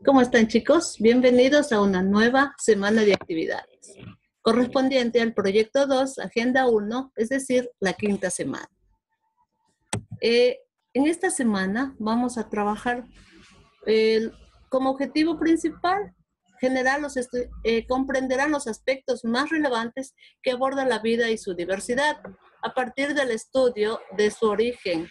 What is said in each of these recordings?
¿Cómo están, chicos? Bienvenidos a una nueva semana de actividades, correspondiente al proyecto 2, Agenda 1, es decir, la quinta semana. En esta semana vamos a trabajar como objetivo principal, comprenderán los aspectos más relevantes que aborda la vida y su diversidad, a partir del estudio de su origen,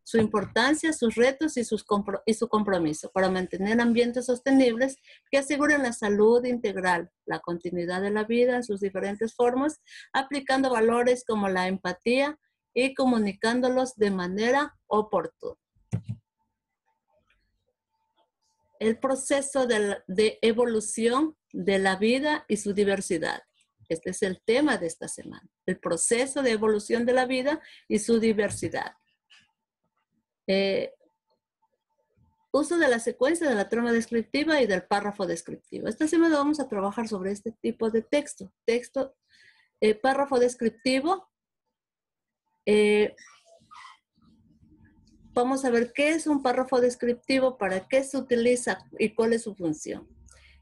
su importancia, sus retos y su compromiso para mantener ambientes sostenibles que aseguren la salud integral, la continuidad de la vida en sus diferentes formas, aplicando valores como la empatía y comunicándolos de manera oportuna. El proceso de evolución de la vida y su diversidad. Este es el tema de esta semana, el proceso de evolución de la vida y su diversidad. Uso de la secuencia de la trama descriptiva y del párrafo descriptivo. Esta semana vamos a trabajar sobre este tipo de texto. Párrafo descriptivo. Vamos a ver qué es un párrafo descriptivo, para qué se utiliza y cuál es su función.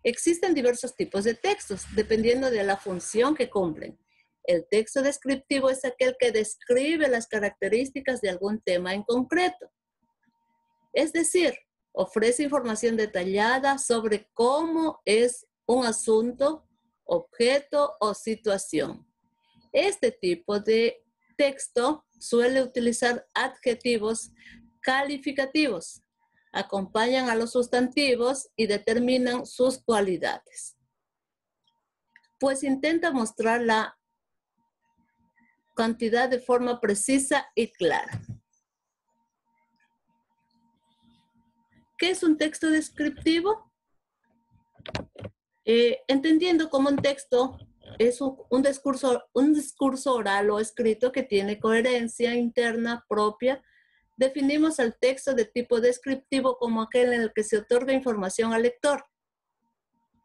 Existen diversos tipos de textos, dependiendo de la función que cumplen. El texto descriptivo es aquel que describe las características de algún tema en concreto. Es decir, ofrece información detallada sobre cómo es un asunto, objeto o situación. Este tipo de texto suele utilizar adjetivos calificativos, acompañan a los sustantivos y determinan sus cualidades. Pues intenta mostrar la cantidad de forma precisa y clara. ¿Qué es un texto descriptivo? Entendiendo como un texto es un discurso oral o escrito que tiene coherencia interna propia, definimos al texto de tipo descriptivo como aquel en el que se otorga información al lector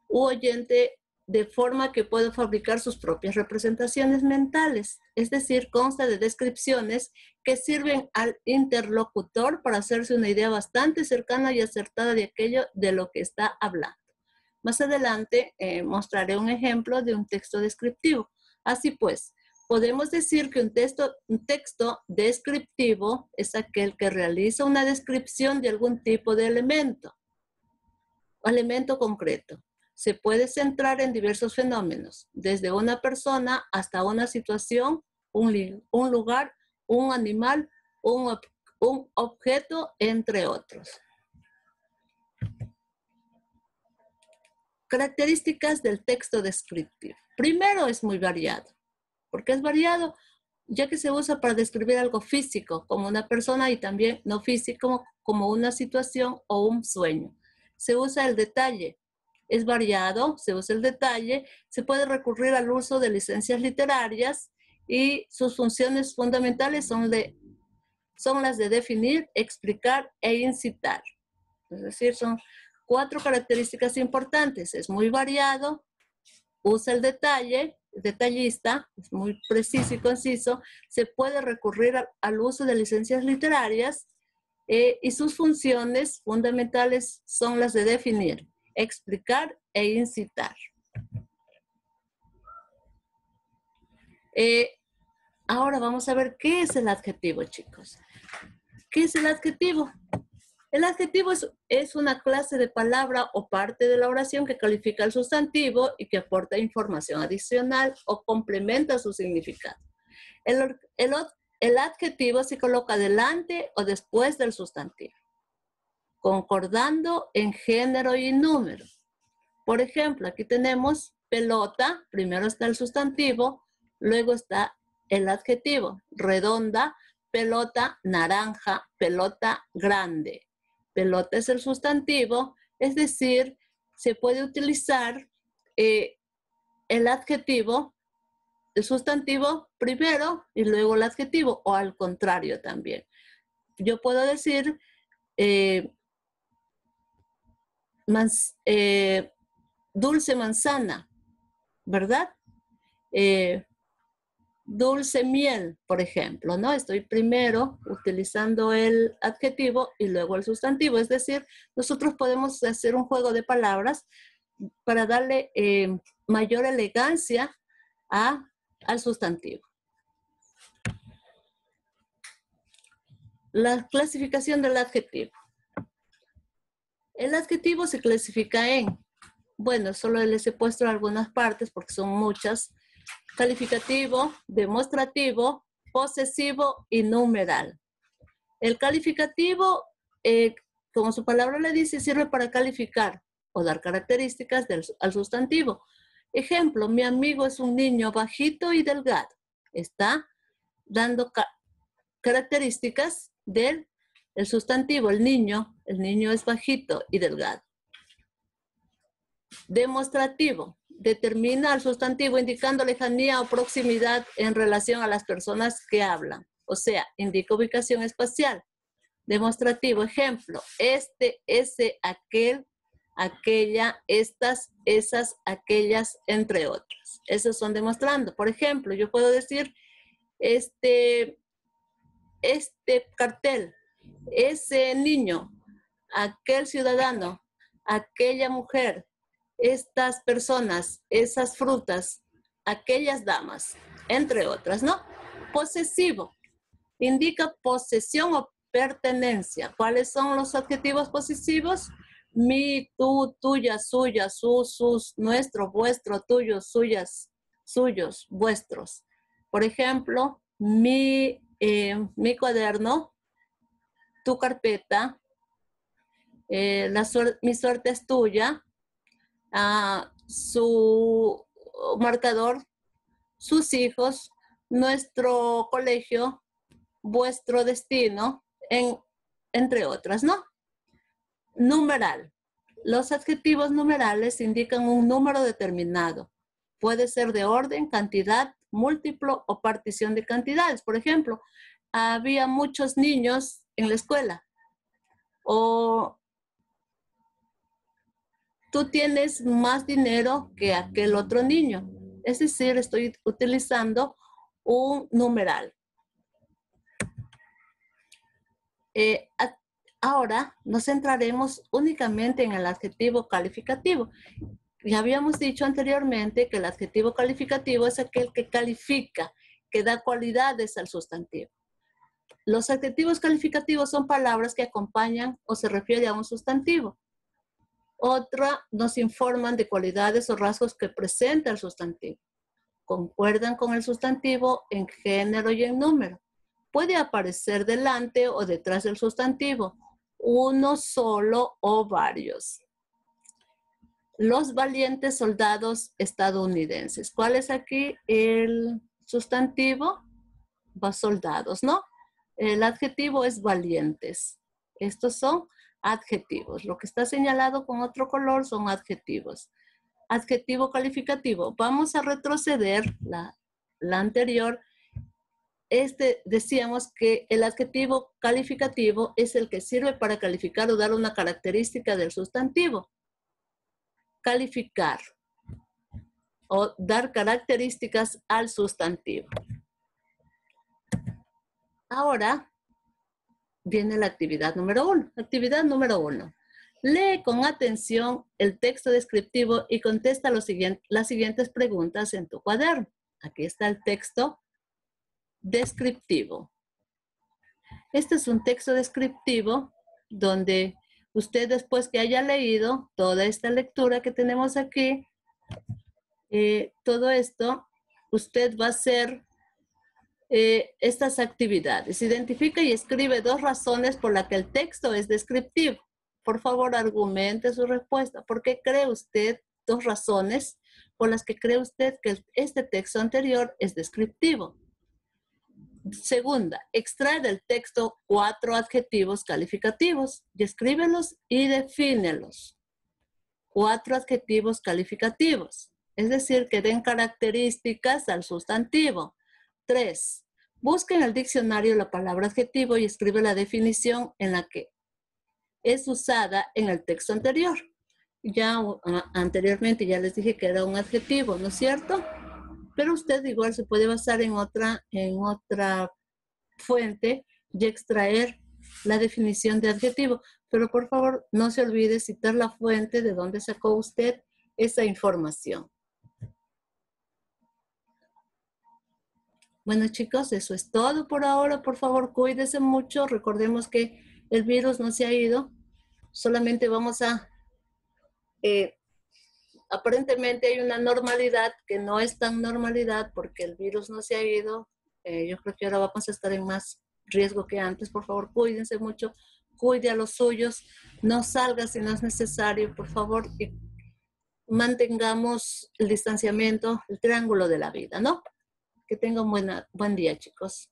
u oyente de forma que pueda fabricar sus propias representaciones mentales. Es decir, consta de descripciones que sirven al interlocutor para hacerse una idea bastante cercana y acertada de aquello de lo que está hablando. Más adelante mostraré un ejemplo de un texto descriptivo. Así pues, podemos decir que un texto descriptivo es aquel que realiza una descripción de algún tipo de elemento o elemento concreto. Se puede centrar en diversos fenómenos, desde una persona hasta una situación, un lugar, un animal, un objeto, entre otros. Características del texto descriptivo. Primero, es muy variado. ¿Por qué es variado? Ya que se usa para describir algo físico, como una persona, y también no físico, como una situación o un sueño. Se usa el detalle. Es variado, se usa el detalle, se puede recurrir al uso de licencias literarias y sus funciones fundamentales son las de definir, explicar e incitar. Es decir, son 4 características importantes. Es muy variado, usa el detalle, detallista, es muy preciso y conciso, se puede recurrir al uso de licencias literarias y sus funciones fundamentales son las de definir, explicar e incitar. Ahora vamos a ver qué es el adjetivo, chicos. ¿Qué es el adjetivo? El adjetivo es una clase de palabra o parte de la oración que califica al sustantivo y que aporta información adicional o complementa su significado. El adjetivo se coloca delante o después del sustantivo, concordando en género y número. Por ejemplo, aquí tenemos pelota, primero está el sustantivo, luego está el adjetivo, redonda, pelota naranja, pelota grande. Pelota es el sustantivo, es decir, se puede utilizar el adjetivo, el sustantivo primero y luego el adjetivo, o al contrario también. Yo puedo decir dulce manzana, ¿verdad? dulce miel, por ejemplo, ¿no? Estoy primero utilizando el adjetivo y luego el sustantivo. Es decir, nosotros podemos hacer un juego de palabras para darle mayor elegancia al sustantivo. La clasificación del adjetivo. El adjetivo se clasifica en, bueno, solo les he puesto algunas partes porque son muchas. Calificativo, demostrativo, posesivo y numeral. El calificativo, como su palabra le dice, sirve para calificar o dar características al sustantivo. Ejemplo, mi amigo es un niño bajito y delgado. Está dando características del sustantivo. El niño es bajito y delgado. Demostrativo. Determina al sustantivo indicando lejanía o proximidad en relación a las personas que hablan. O sea, indica ubicación espacial. Demostrativo, ejemplo, este, ese, aquel, aquella, estas, esas, aquellas, entre otras. Esos son demostrando. Por ejemplo, yo puedo decir, este cartel, ese niño, aquel ciudadano, aquella mujer, estas personas, esas frutas, aquellas damas, entre otras, ¿no? Posesivo, indica posesión o pertenencia. ¿Cuáles son los adjetivos posesivos? Mi, tú, tuya, suya, sus, nuestro, vuestro, tuyos, suyas, suyos, vuestros. Por ejemplo, mi cuaderno, tu carpeta, mi suerte es tuya, su marcador, sus hijos, nuestro colegio, vuestro destino, entre otras, ¿no? Numeral. Los adjetivos numerales indican un número determinado. Puede ser de orden, cantidad, múltiplo o partición de cantidades. Por ejemplo, había muchos niños en la escuela. O tú tienes más dinero que aquel otro niño. Es decir, estoy utilizando un numeral. Ahora nos centraremos únicamente en el adjetivo calificativo. Ya habíamos dicho anteriormente que el adjetivo calificativo es aquel que califica, que da cualidades al sustantivo. Los adjetivos calificativos son palabras que acompañan o se refieren a un sustantivo. Otra nos informan de cualidades o rasgos que presenta el sustantivo. Concuerdan con el sustantivo en género y en número. Puede aparecer delante o detrás del sustantivo, uno solo o varios. Los valientes soldados estadounidenses. ¿Cuál es aquí el sustantivo? Soldados, ¿no? El adjetivo es valientes. Estos son adjetivos. Lo que está señalado con otro color son adjetivos. Adjetivo calificativo. Vamos a retroceder la anterior. Decíamos que el adjetivo calificativo es el que sirve para calificar o dar una característica del sustantivo. Calificar o dar características al sustantivo. Ahora viene la actividad número 1. Actividad número 1. Lee con atención el texto descriptivo y contesta las siguientes preguntas en tu cuaderno. Aquí está el texto descriptivo. Este es un texto descriptivo donde usted, después que haya leído toda esta lectura que tenemos aquí, todo esto, usted va a hacer estas actividades. Identifica y escribe 2 razones por las que el texto es descriptivo. Por favor, argumente su respuesta. ¿Por qué cree usted 2 razones por las que cree usted que este texto anterior es descriptivo? Segunda, extrae del texto 4 adjetivos calificativos, descríbelos y defínelos. 4 adjetivos calificativos, es decir, que den características al sustantivo. 3, busca en el diccionario la palabra adjetivo y escribe la definición en la que es usada en el texto anterior. Ya anteriormente ya les dije que era un adjetivo, ¿no es cierto? pero usted igual se puede basar en otra fuente y extraer la definición de adjetivo. Pero por favor, no se olvide citar la fuente de donde sacó usted esa información. Bueno, chicos, eso es todo por ahora. Por favor, cuídense mucho. Recordemos que el virus no se ha ido. Solamente vamos a... aparentemente hay una normalidad que no es tan normalidad porque el virus no se ha ido. Yo creo que ahora vamos a estar en más riesgo que antes. Por favor, cuídense mucho. Cuide a los suyos. No salga si no es necesario, por favor. Y mantengamos el distanciamiento, el triángulo de la vida, ¿no? Que tengan buen día, chicos.